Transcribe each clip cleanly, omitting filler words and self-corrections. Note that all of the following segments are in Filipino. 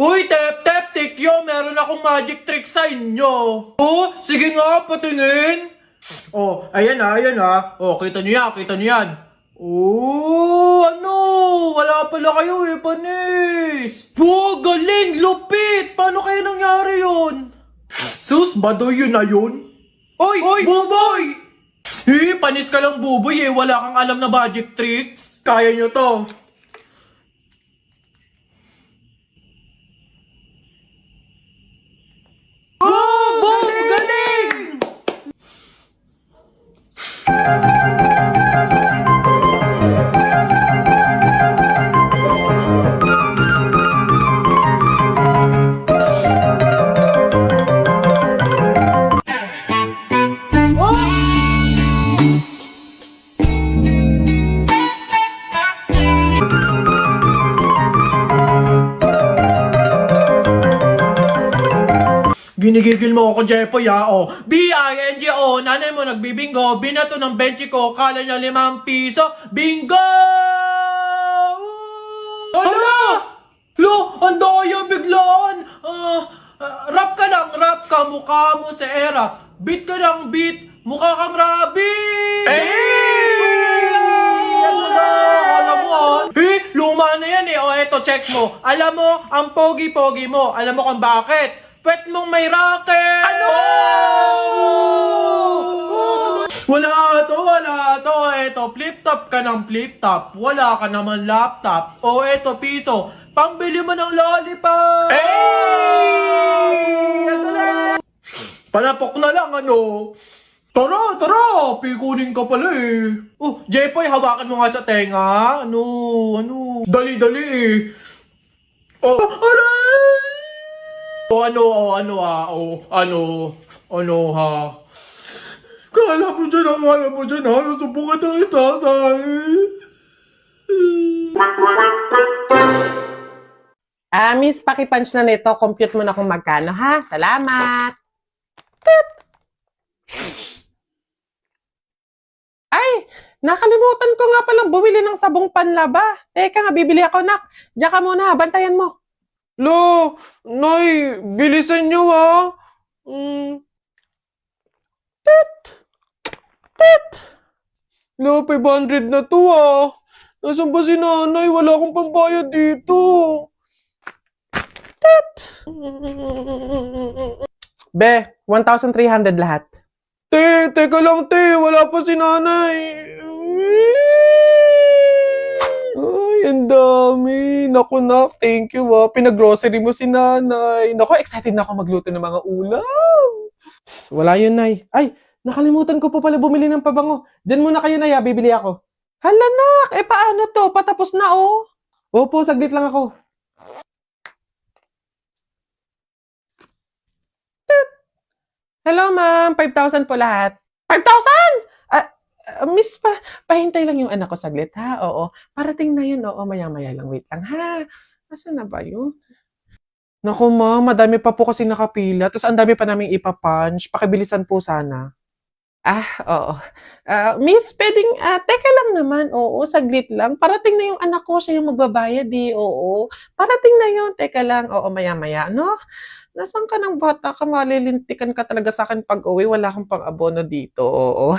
Uy, Tep, Tikyo, meron akong magic trick sa inyo. Oh, sige nga, patingin. Oh, ayan ah. Oh, kita niyo yan, kita niyo yan. Oh, ano? Wala pala kayo eh, panis. Wow, galing, lupit. Paano kaya nangyari yun? Sus, badoy yun na yun? Oy, Buboy! Panis ka lang, Buboy eh. Wala kang alam na magic tricks. Kaya nyo to. Oh, galing! Ginigigil mo ako, Jepoy, ha? O, B-I-N-G-O, nanay mo nagbibingo, binato ng 20 ko, kala niya 5 piso, bingo! Hala! Lo, ang daya biglaan! Rap ka lang, rap ka, mukha mo sa era. Beat ka lang, beat, mukha kang rabbit! Ano na, alam mo luma na yan eh. O, eto, check mo. Alam mo, ang pogi-pogi mo. Alam mo kung bakit? Pwet mong may racket! Ano? Wala to. Eto, flip-top ka ng flip-top. Wala ka naman laptop. O, eto, piso. Pambili mo ng lollipop! Palapok na lang, ano? Tara, pikunin ka pala eh. Oh, Jepoy, hawakan mo nga sa tenga. Ano? Dali eh. Oh, aray! Ano ha? Kala mo dyan ha? Nasubukan ng itatay. Miss, pakipunch na nito. Compute mo na kung magkano, ha? Salamat. Ay, nakalimutan ko nga palang bumili ng sabong panlaba. Teka nga, bibili ako, nak. Diyan ka muna, bantayan mo. Lo, Nay, bilisan nyo ha. Lo, 500 na to ah. Nasaan ba si nanay? Wala akong pambayad dito. Be, 1,300 lahat. Teka lang wala pa si nanay. Ay, ang dami. Naku nak, thank you Pinag-grocery mo si nanay. Naku, excited na ako magluto ng mga ulam. Wala yun, Nay. Ay, nakalimutan ko pa pala bumili ng pabango. Diyan muna kayo, Nay, bibili ako. Hala, nak, paano to? Patapos na, oh. Opo, saglit lang ako. Hello, ma'am. 5,000 po lahat. 5,000? Miss, pahintay lang yung anak ko saglit, ha? Oo. Parating na yun, oo. Maya-maya lang. Wait lang, ha? Nasaan na ba yun? Naku, ma'am. Madami pa po kasi nakapila. Tapos ang dami pa namin ipapunch. Pakibilisan po sana. Oo. Miss, pwedeng, teka lang naman. Oo, saglit lang. Parating na yung anak ko. Siya yung magbabayad, Oo. Parating na yun. Teka lang. Oo, maya-maya, no? Nasaan ka ng bata ka? Malilintikan ka talaga sa akin pag uwi. Wala kang pang-abono dito. Oo.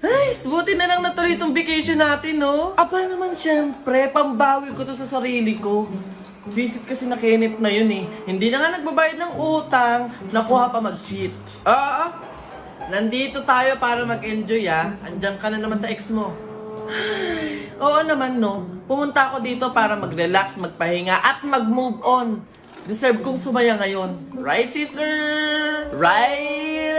Ay, buti na lang natuloy itong vacation natin, no? Aba naman, syempre, pambawi ko to sa sarili ko. Visit kasi na Kenneth na yun eh. Hindi na nga nagbabayad ng utang, nakuha pa mag-cheat. Nandito tayo para mag-enjoy Andiyan ka na naman sa ex mo. Ay, oo naman no. Pumunta ako dito para mag-relax, magpahinga at mag-move on. Deserve kong sumaya ngayon. Right, sister? Right?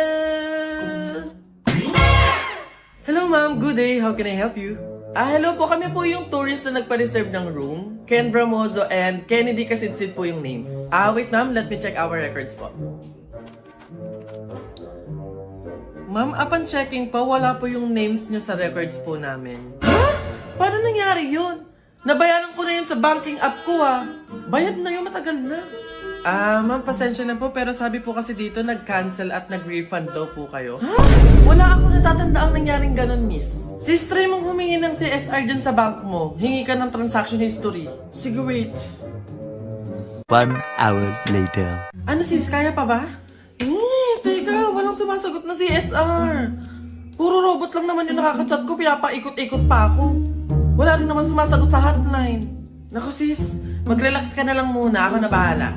Hello ma'am, good day. How can I help you? Hello po. Kami po yung tourist na nagpa-reserve ng room. Ken Bramozo and Kennedy Kasidsid po yung names. Wait ma'am, let me check our records po. Ma'am, upon checking po, wala po yung names nyo sa records po namin. Paano nangyari yun? Nabayaran ko na yun sa banking app ko Bayad na yun, matagal na. Ma'am, pasensya na po, pero sabi po kasi dito nag-cancel at nag-refund daw po kayo. Wala ako natatanda ang nangyaring ganun, miss. Sis, try mong humingi ng CSR dyan sa bank mo. Hingi ka ng transaction history. Sige, wait. 1 hour later. Ano sis, kaya pa ba? Teka, walang sumasagot na CSR. Puro robot lang naman yung nakaka-chat ko, pinapaikot-ikot pa ako. Wala rin naman sumasagot sa hotline. Naku sis, mag-relax ka na lang muna, ako na bahala.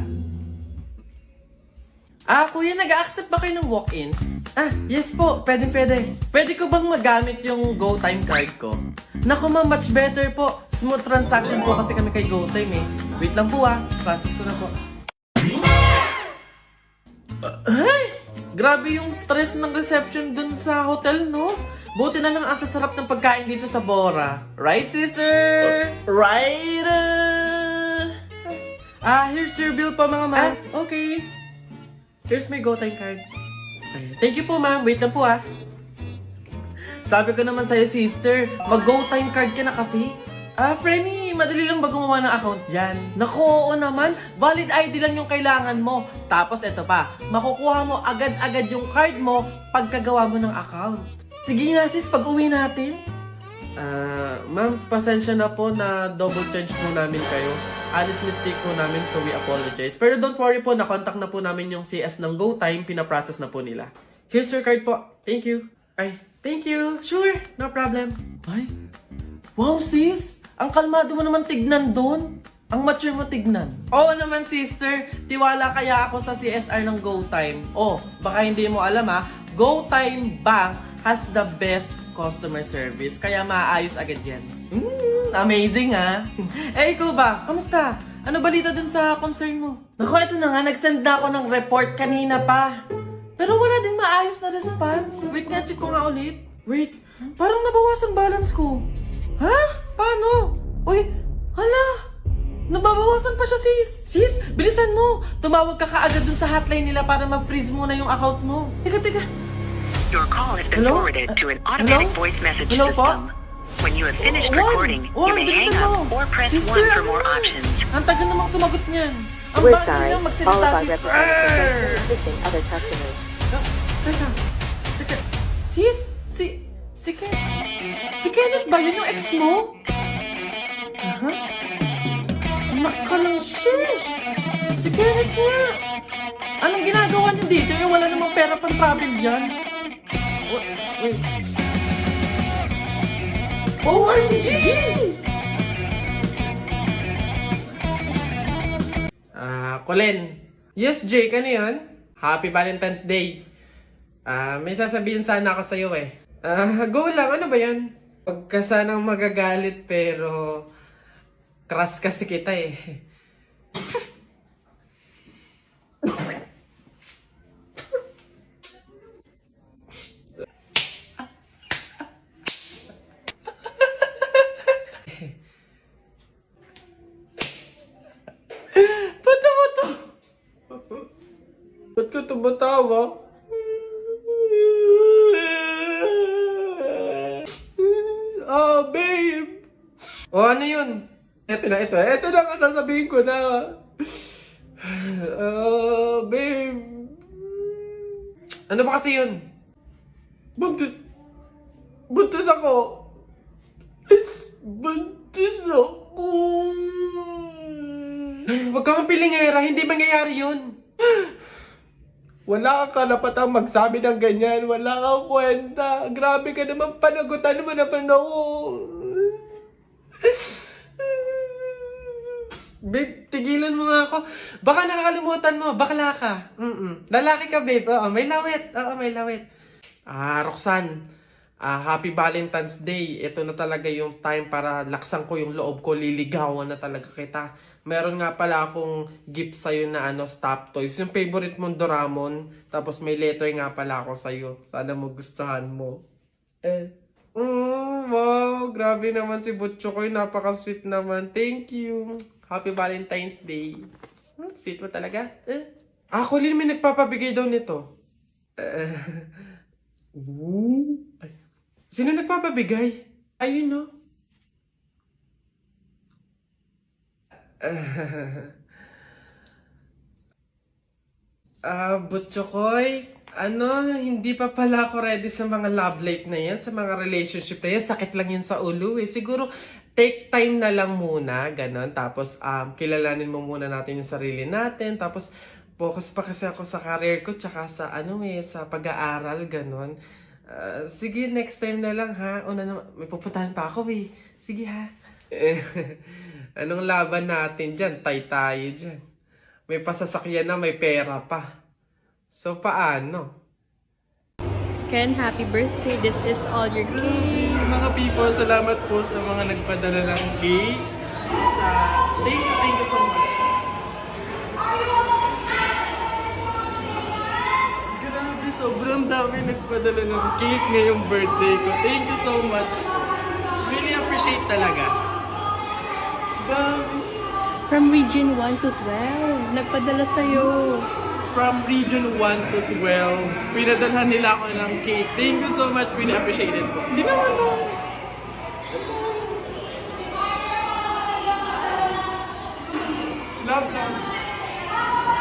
Kuya, nag-accept ba kayo ng walk-ins? Yes po, pwede. Pwede ko bang magamit yung GoTime card ko? Naku ma'am, much better po. Smooth transaction po kasi kami kay GoTime eh. Wait lang po process ko na po. Grabe yung stress ng reception dun sa hotel, no? Buti na lang ang sasarap ng pagkain dito sa Bora. Right, sister? Right? Here's your bill po, mga ma'am. Okay. Here's my GoTime card. Thank you po, ma'am. Wait lang po, Sabi ko naman sa'yo, sister, mag-GoTime card ka na kasi. Frenny, madali lang ba gumawa ng account dyan? Naku, oo naman. Valid ID lang yung kailangan mo. Tapos eto pa, makukuha mo agad-agad yung card mo pagkagawa mo ng account. Sige nga sis, pag-uwi natin. Ma'am, pasensya na po na double charge po namin kayo. Honest mistake po namin, so we apologize. Pero don't worry po, nakontak na po namin yung CS ng GoTime, pinaprocess na po nila. Here's your card po. Thank you. Thank you. Sure, no problem. Wow sis, ang kalmado mo naman tignan doon. Ang mature mo tignan. Oo naman sister, tiwala kaya ako sa CSR ng GoTime. Baka hindi mo alam GoTime Bank has the best customer service. Kaya maayos agad yan. Amazing ikaw ba? Kamusta? Ano balita dun sa concern mo? Naku, ito na nga. Nag-send na ako ng report kanina pa. Pero wala din maayos na response. Wait nga, check ko nga ulit. Wait, parang nabawasan balance ko. Paano? Uy, hala. Nababawasan pa siya, sis. Sis, bilisan mo. Tumawag ka kaagad dun sa hotline nila para ma-freeze muna yung account mo. Teka. Your call has been forwarded to an automatic voice message Hello, system. When you have finished recording, you may hang up or press 1 for more options. Ang tagal namang sumagot niyan. Ang We're bagay sorry. niyang All magsalita, of our sis. representatives are assisting other customers. Teka. Sis, si Kenneth ba yun yung ex mo? Nakalang shish. Si Kenneth nga. Anong ginagawa niya dito? Wala namang pera pang travel dyan. Wait. OMG! Colin. Yes, Jake. Ano yun? Happy Valentine's Day. May sasabihin sana ako sa'yo go lang. Ano ba yan? Huwag ka sanang magagalit pero crush kasi kita Ba't ka tumatawa? Babe! Ano yun? Ito na ang sasabihin ko na. Babe. Ano ba kasi yun? Buntis ako. Huwag kang pilingera, hindi mangyayari yun. Wala kang karapatang magsabi ng ganyan. Wala kang kwenta. Grabe ka naman, panagutan mo naman ako. Babe, tigilan mo nga ako. Baka nakakalimutan mo, bakla ka. Lalaki ka, babe. Oo, may lawit. Oo, may lawit. Roxanne, Happy Valentine's Day. Ito na talaga yung time para laksan ko yung loob ko. Liligawan na talaga kita. Meron nga pala akong gift sa'yo na stop toys. Yung favorite mong Doraemon. Tapos may letter nga pala ako sa'yo. Sana magustuhan mo. Wow, grabe naman si Butcho ko. Napaka-sweet naman. Thank you. Happy Valentine's Day. Sweet mo talaga. Colleen, may nagpapabigay daw nito. Ay. Sino nagpapabigay? Ayun, no? Butchokoy, hindi pa pala ako ready sa mga love life na yan, sa mga relationship na yan. Sakit lang yan sa ulo eh. Siguro, take time na lang muna, ganon. Tapos, kilalanin mo muna natin yung sarili natin. Tapos, focus pa kasi ako sa career ko, tsaka sa, sa pag-aaral, ganon. Sige, next time na lang ha. May pupuntahan pa ako eh. Sige ha. Anong laban natin dyan? Tay tayo dyan. May pasasakyan na, may pera pa. So, paano? Ken, happy birthday. This is all your cake. Mga people, salamat po sa mga nagpadala ng cake. Thank you so much. Grabe, sobrang dami nagpadala ng cake ngayong birthday ko. Thank you so much. Really appreciate talaga. From region 1 to 12. Nagpadala sa'yo. From region 1 to 12, pinadalhan nila ako ng cake. Thank you so much. Really appreciate it po. Hindi naman no. Love.